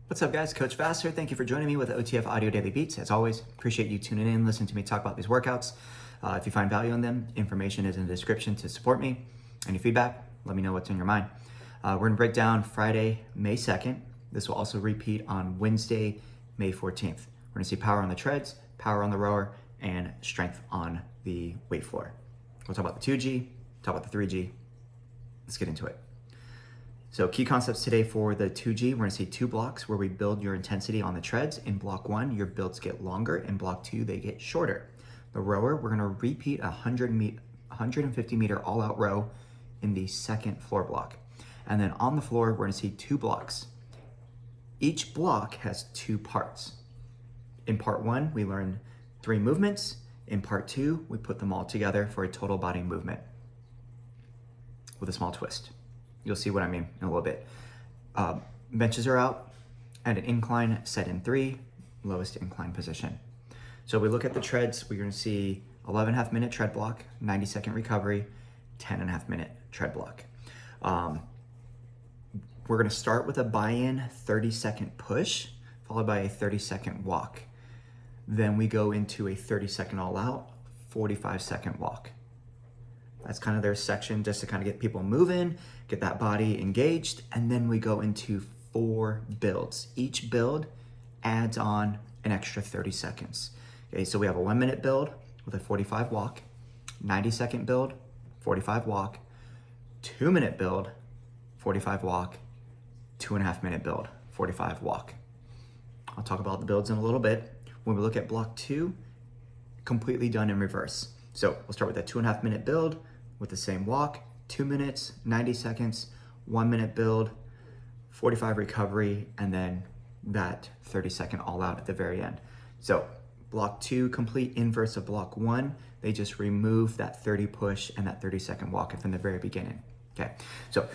What's up, guys? Coach Vassar. Thank you for joining me with OTF Audio Daily Beats. As always, appreciate you tuning in, listening to me talk about these workouts. If you find value in them, information is in the description to support me. Any feedback, let me know what's in your mind. We're going to break down Friday, May 2nd. This will also repeat on Wednesday, May 14th. We're going to see power on the treads, power on the rower, and strength on the weight floor. We'll talk about the 2G, talk about the 3G. Let's get into it. So key concepts today for the 2G, we're gonna see 2 blocks where we build your intensity on the treads. In block 1, your builds get longer. In block 2, they get shorter. The rower, we're gonna repeat a 150 meter all out row in the second floor block. And then on the floor, we're gonna see 2 blocks. Each block has 2 parts. In part 1, we learned 3 movements. In part 2, we put them all together for a total body movement with a small twist. You'll see what I mean in a little bit. Benches are out at an incline set in 3, lowest incline position. So we look at the treads, we're gonna see 11.5 minute tread block, 90-second recovery, 10.5 minute tread block. We're gonna start with a buy-in 30-second push, followed by a 30-second walk. Then we go into a 30-second all out, 45-second walk. That's kind of their section just to kind of get people moving, get that body engaged, and then we go into 4 builds. Each build adds on an extra 30 seconds. Okay, so we have a 1 minute build with a 45 walk, 90-second build, 45 walk, 2 minute build, 45 walk, 2.5 minute build, 45 walk. I'll talk about the builds in a little bit. When we look at block 2, completely done in reverse. So we'll start with a 2.5 minute build with the same walk, 2 minutes, 90 seconds, 1 minute build, 45 recovery, and then that 30-second all out at the very end. So block 2, complete inverse of block 1. They just remove that 30 push and that 30-second walk from the very beginning. Okay, so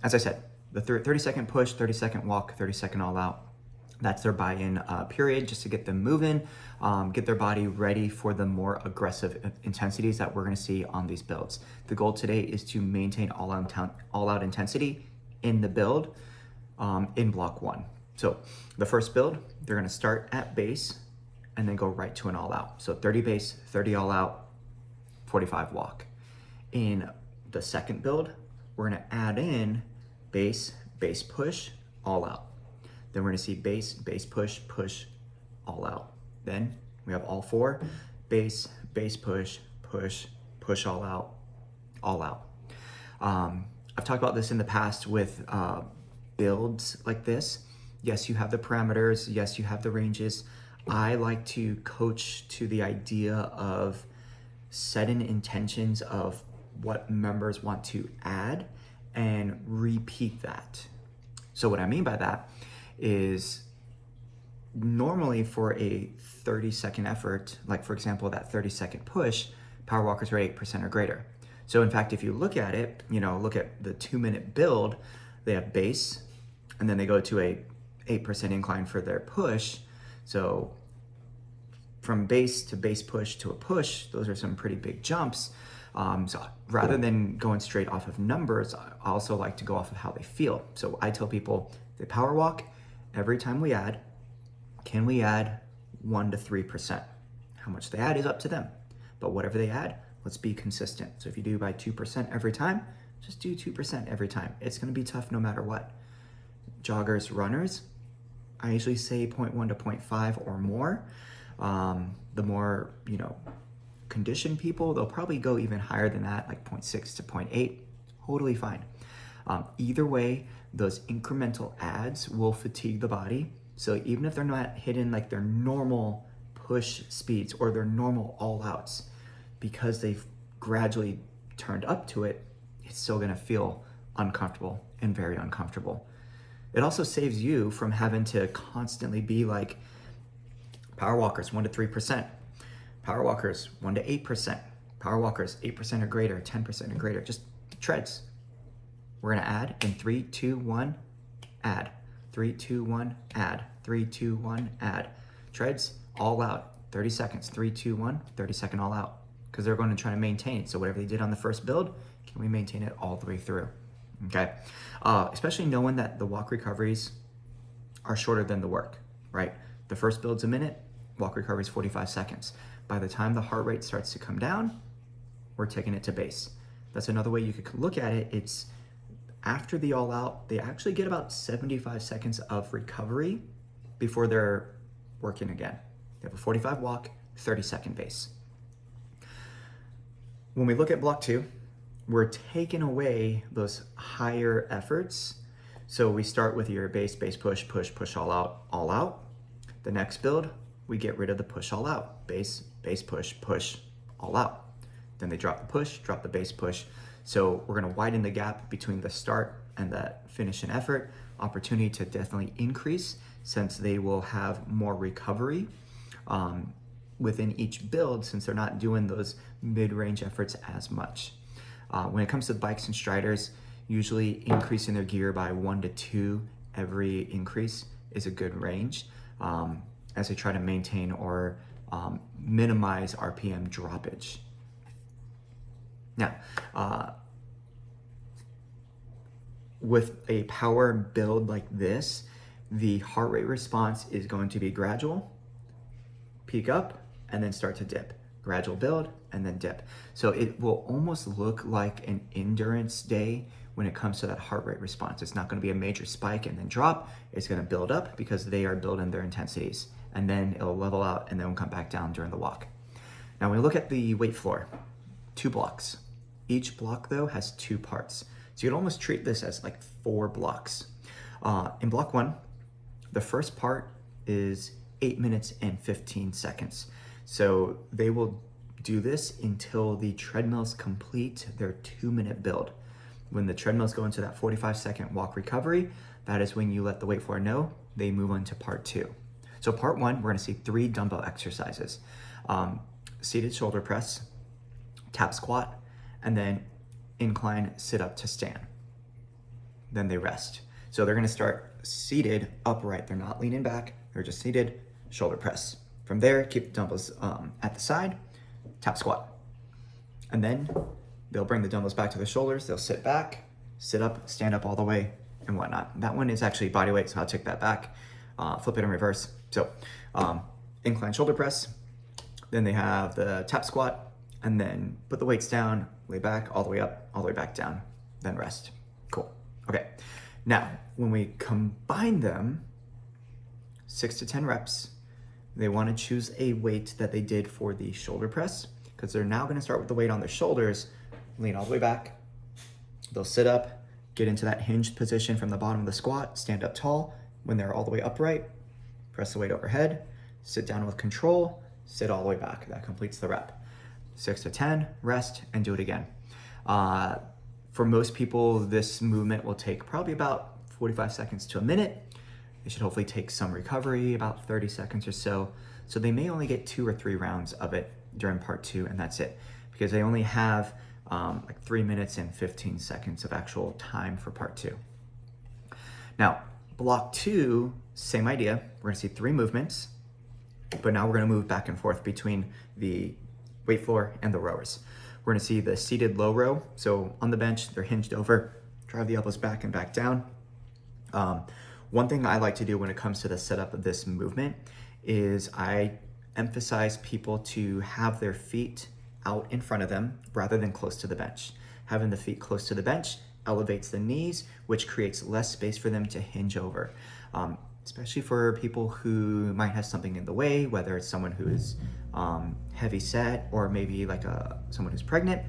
as I said, the 30-second push, 30-second walk, 30-second all out. That's their buy-in period, just to get them moving, get their body ready for the more aggressive intensities that we're gonna see on these builds. The goal today is to maintain all-out intensity in the build in block 1. So the first build, they're gonna start at base and then go right to an all-out. So 30 base, 30 all-out, 45 walk. In the second build, we're gonna add in base, base push, all out. Then we're gonna see base, base push, push, all out. Then we have all 4, base, base push, push, push all out, all out. I've talked about this in the past with builds like this. Yes, you have the parameters. Yes, you have the ranges. I like to coach to the idea of setting intentions of what members want to add and repeat that. So what I mean by that is normally for a 30-second effort, like for example, that 30-second push, power walkers are 8% or greater. So in fact, if you look at it, look at the 2-minute build, they have base, and then they go to a 8% incline for their push. So from base to base push to a push, those are some pretty big jumps. So rather than going straight off of numbers, I also like to go off of how they feel. So I tell people, they power walk, every time we add, can we add 1 to 3%? How much they add is up to them. But whatever they add, let's be consistent. So if you do by 2% every time, just do 2% every time. It's gonna be tough no matter what. Joggers, runners, I usually say 0.1 to 0.5 or more. The more, conditioned people, they'll probably go even higher than that, like 0.6 to 0.8, totally fine. Either way, those incremental adds will fatigue the body. So even if they're not hitting like their normal push speeds or their normal all outs, because they've gradually turned up to it, it's still gonna feel uncomfortable and very uncomfortable. It also saves you from having to constantly be like, power walkers 1 to 3%, power walkers 1 to 8%, power walkers 8% or greater, 10% or greater, just treads. We're gonna add in 3, 2, 1, add. 3, 2, 1, add. 3, 2, 1, add. Treads, all out, 30 seconds, 3, 2, 1, 30-second all out. Because they're going to try to maintain. So whatever they did on the first build, can we maintain it all the way through? Okay, especially knowing that the walk recoveries are shorter than the work, right? The first build's a minute, walk recovery is 45 seconds. By the time the heart rate starts to come down, we're taking it to base. That's another way you could look at it. It's after the all out, they actually get about 75 seconds of recovery before they're working again. They have a 45 walk, 30-second base. When we look at block 2, we're taking away those higher efforts. So we start with your base, push, push, all out. The next build, we get rid of the push, all out. Base, push, all out. Then they drop the push, drop the base, push. So we're gonna widen the gap between the start and the finish and effort. Opportunity to definitely increase since they will have more recovery within each build since they're not doing those mid-range efforts as much. When it comes to bikes and striders, usually increasing their gear by 1 to 2 every increase is a good range as they try to maintain or minimize RPM droppage. Now, with a power build like this, the heart rate response is going to be gradual, peak up, and then start to dip. Gradual build, and then dip. So it will almost look like an endurance day when it comes to that heart rate response. It's not going to be a major spike and then drop. It's going to build up because they are building their intensities, and then it'll level out and then come back down during the walk. Now, when we look at the weight floor, 2 blocks. Each block, though, has 2 parts. So you can almost treat this as like 4 blocks. In block 1, the first part is 8 minutes and 15 seconds. So they will do this until the treadmills complete their 2-minute build. When the treadmills go into that 45-second walk recovery, that is when you let the weight floor know they move on to part 2. So part 1, we're gonna see 3 dumbbell exercises. Seated shoulder press, tap squat, and then incline sit up to stand. Then they rest. So they're gonna start seated upright. They're not leaning back, they're just seated shoulder press. From there, keep the dumbbells at the side, tap squat. And then they'll bring the dumbbells back to the shoulders, they'll sit back, sit up, stand up all the way, and whatnot. That one is actually body weight, so I'll take that back, flip it in reverse. So incline shoulder press, then they have the tap squat, and then put the weights down, lay back, all the way up, all the way back down, then rest. Cool, okay. Now, when we combine them, 6 to 10 reps, they want to choose a weight that they did for the shoulder press because they're now going to start with the weight on their shoulders, lean all the way back. They'll sit up, get into that hinged position from the bottom of the squat, stand up tall. When they're all the way upright, press the weight overhead, sit down with control, sit all the way back. That completes the rep. 6 to 10, rest, and do it again. For most people, this movement will take probably about 45 seconds to a minute. They should hopefully take some recovery, about 30 seconds or so. So they may only get 2 or 3 rounds of it during part 2, and that's it. Because they only have like 3 minutes and 15 seconds of actual time for part 2. Now, block 2, same idea. We're gonna see 3 movements, but now we're gonna move back and forth between the weight floor and the rowers. We're gonna see the seated low row. So on the bench, they're hinged over, drive the elbows back and back down. One thing I like to do when it comes to the setup of this movement is I emphasize people to have their feet out in front of them rather than close to the bench. Having the feet close to the bench elevates the knees, which creates less space for them to hinge over. Especially for people who might have something in the way, whether it's someone who is heavy set or maybe like someone who's pregnant.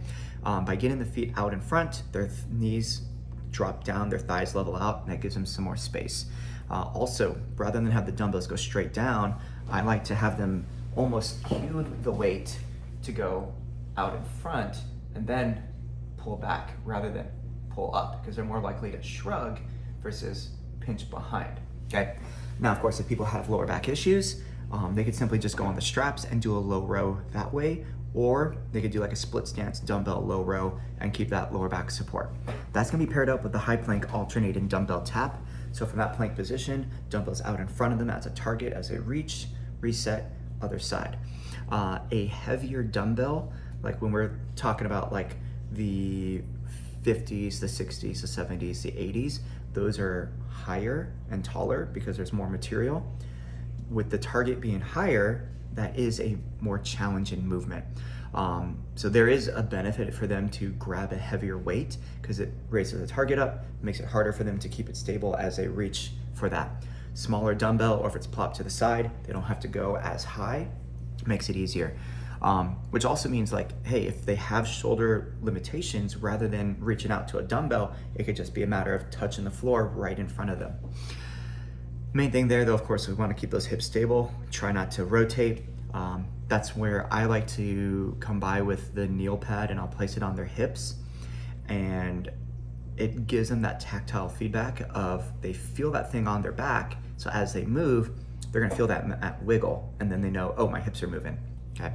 By getting the feet out in front, their knees drop down, their thighs level out, and that gives them some more space. Also, rather than have the dumbbells go straight down, I like to have them almost cue the weight to go out in front and then pull back rather than pull up, because they're more likely to shrug versus pinch behind, okay? Now, of course, if people have lower back issues, they could simply just go on the straps and do a low row that way, or they could do like a split stance dumbbell low row and keep that lower back support. That's gonna be paired up with the high plank alternating dumbbell tap. So from that plank position, dumbbells out in front of them as a target as they reach, reset, other side. A heavier dumbbell, like when we're talking about like the 50s, the 60s, the 70s, the 80s, those are higher and taller because there's more material. With the target being higher, that is a more challenging movement. So there is a benefit for them to grab a heavier weight because it raises the target up, makes it harder for them to keep it stable as they reach for that. Smaller dumbbell, or if it's plopped to the side, they don't have to go as high, makes it easier. Which also means like, hey, if they have shoulder limitations, rather than reaching out to a dumbbell, it could just be a matter of touching the floor right in front of them. Main thing there though, of course, we want to keep those hips stable, try not to rotate. That's where I like to come by with the kneel pad, and I'll place it on their hips, and it gives them that tactile feedback of they feel that thing on their back. So as they move, they're gonna feel that wiggle, and then they know, oh, my hips are moving, okay?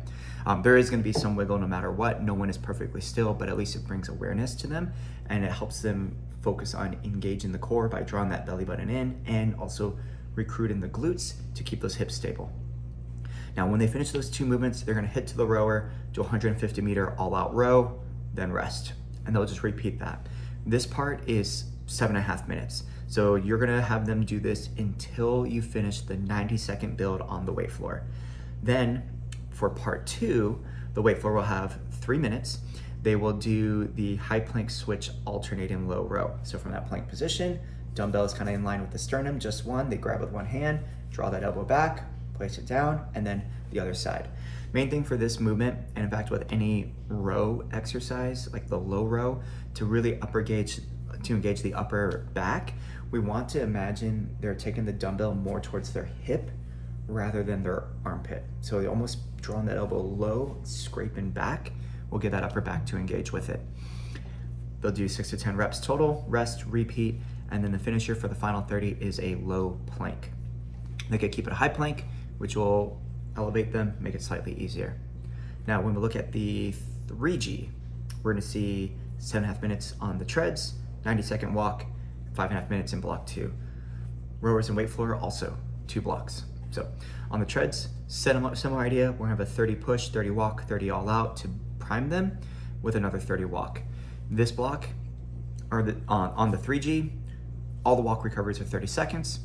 There is gonna be some wiggle no matter what. No one is perfectly still, but at least it brings awareness to them, and it helps them focus on engaging the core by drawing that belly button in, and also recruiting the glutes to keep those hips stable. Now, when they finish those two movements, they're gonna hit to the rower, do 150 meter all out row, then rest. And they'll just repeat that. This part is 7.5 minutes. So you're gonna have them do this until you finish the 90-second build on the weight floor. Then for part 2, the weight floor will have 3 minutes. They will do the high plank switch alternating low row. So from that plank position, dumbbell is kind of in line with the sternum, just one. They grab with one hand, draw that elbow back, place it down, and then the other side. Main thing for this movement, and in fact with any row exercise, like the low row, to really engage the upper back, we want to imagine they're taking the dumbbell more towards their hip rather than their armpit. So they almost drawing that elbow low, scraping back, will get that upper back to engage with it. They'll do 6 to 10 reps total, rest, repeat, and then the finisher for the final 30 is a low plank. They could keep it a high plank, which will elevate them, make it slightly easier. Now, when we look at the 3G, we're gonna see 7.5 minutes on the treads, 90-second walk, 5.5 minutes in block 2. Rowers and weight floor, also 2 blocks. So on the treads, similar idea, we're gonna have a 30 push, 30 walk, 30 all out to prime them with another 30 walk. This block, or on the 3G, all the walk recoveries are 30 seconds.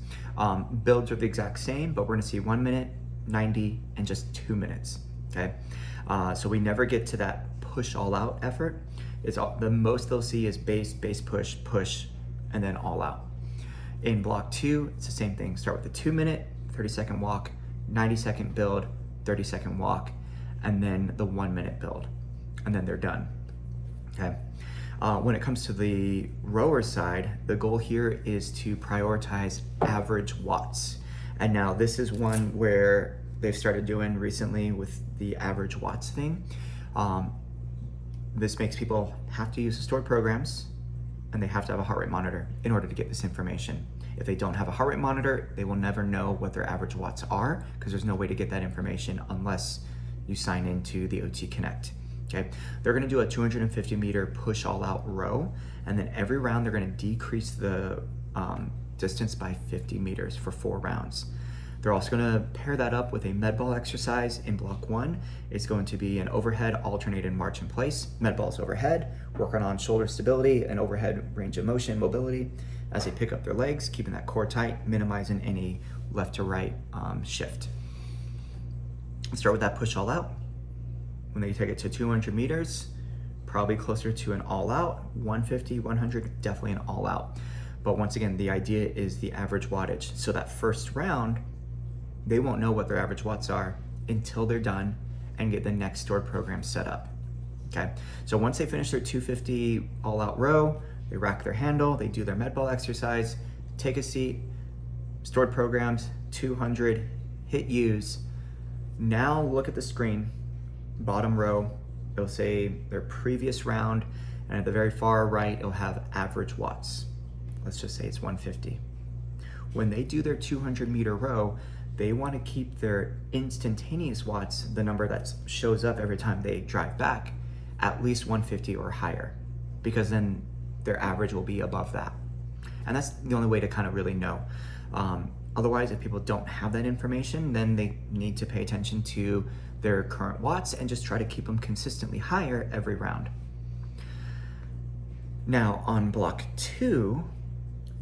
Builds are the exact same, but we're gonna see 1 minute, 90, and just 2 minutes, okay? So we never get to that push all out effort. The most they'll see is base, push, push, and then all out. In block 2, it's the same thing. Start with a 2 minute, 30-second walk, 90-second build, 30-second walk, and then the 1 minute build, and then they're done, okay? When it comes to the rower side, the goal here is to prioritize average watts. And now this is one where they've started doing recently with the average watts thing. This makes people have to use the stored programs, and they have to have a heart rate monitor in order to get this information. If they don't have a heart rate monitor, they will never know what their average watts are, because there's no way to get that information unless you sign into the OT Connect. Okay, they're gonna do a 250 meter push all out row, and then every round they're gonna decrease the distance by 50 meters for 4 rounds. They're also gonna pair that up with a med ball exercise in block 1. It's going to be an overhead alternated march in place. Med balls overhead, working on shoulder stability and overhead range of motion, mobility, as they pick up their legs, keeping that core tight, minimizing any left to right shift. Let's start with that push all out. When they take it to 200 meters, probably closer to an all out, 150, 100, definitely an all out. But once again, the idea is the average wattage. So that first round, they won't know what their average watts are until they're done and get the next stored program set up, okay? So once they finish their 250 all out row, they rack their handle, they do their med ball exercise, take a seat, stored programs, 200, hit use. Now look at the screen, bottom row, it'll say their previous round, and at the very far right, it'll have average watts. Let's just say it's 150. When they do their 200 meter row, they want to keep their instantaneous watts, the number that shows up every time they drive back, at least 150 or higher, because then their average will be above that. And that's the only way to kind of really know. Otherwise, if people don't have that information, then they need to pay attention to their current watts and just try to keep them consistently higher every round. Now on block 2,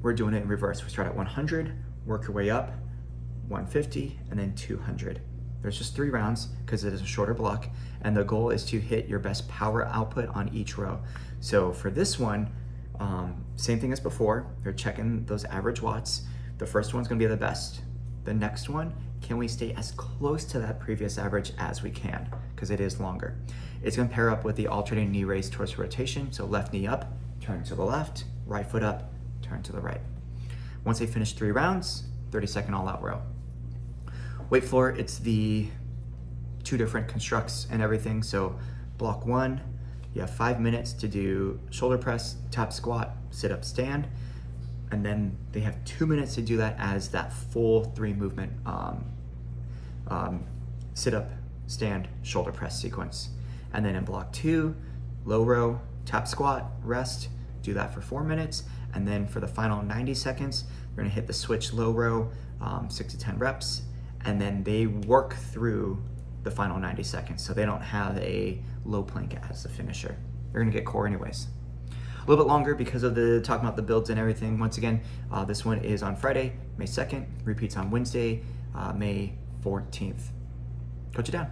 we're doing it in reverse. We start at 100, work your way up, 150, and then 200. There's just 3 rounds because it is a shorter block, and the goal is to hit your best power output on each row. So for this one, same thing as before. They're checking those average watts. The first one's gonna be the best. The next one, can we stay as close to that previous average as we can? Because it is longer. It's gonna pair up with the alternating knee raise torso rotation. So left knee up, turn to the left, right foot up, turn to the right. Once they finish 3 rounds, 30-second all-out row. Weight floor, it's the 2 different constructs and everything. So block 1, you have 5 minutes to do shoulder press, tap squat, sit up, stand. And then they have 2 minutes to do that as that full 3 movement sit up, stand, shoulder press sequence. And then in block 2, low row, tap squat, rest, do that for 4 minutes. And then for the final 90 seconds, you're gonna hit the switch low row, 6 to 10 reps. And then they work through the final 90 seconds. So they don't have a low plank as the finisher. They're gonna get core anyways. A little bit longer because of the talking about the builds and everything. Once again, this one is on Friday, May 2nd, repeats on Wednesday, May 14th. Coach it down.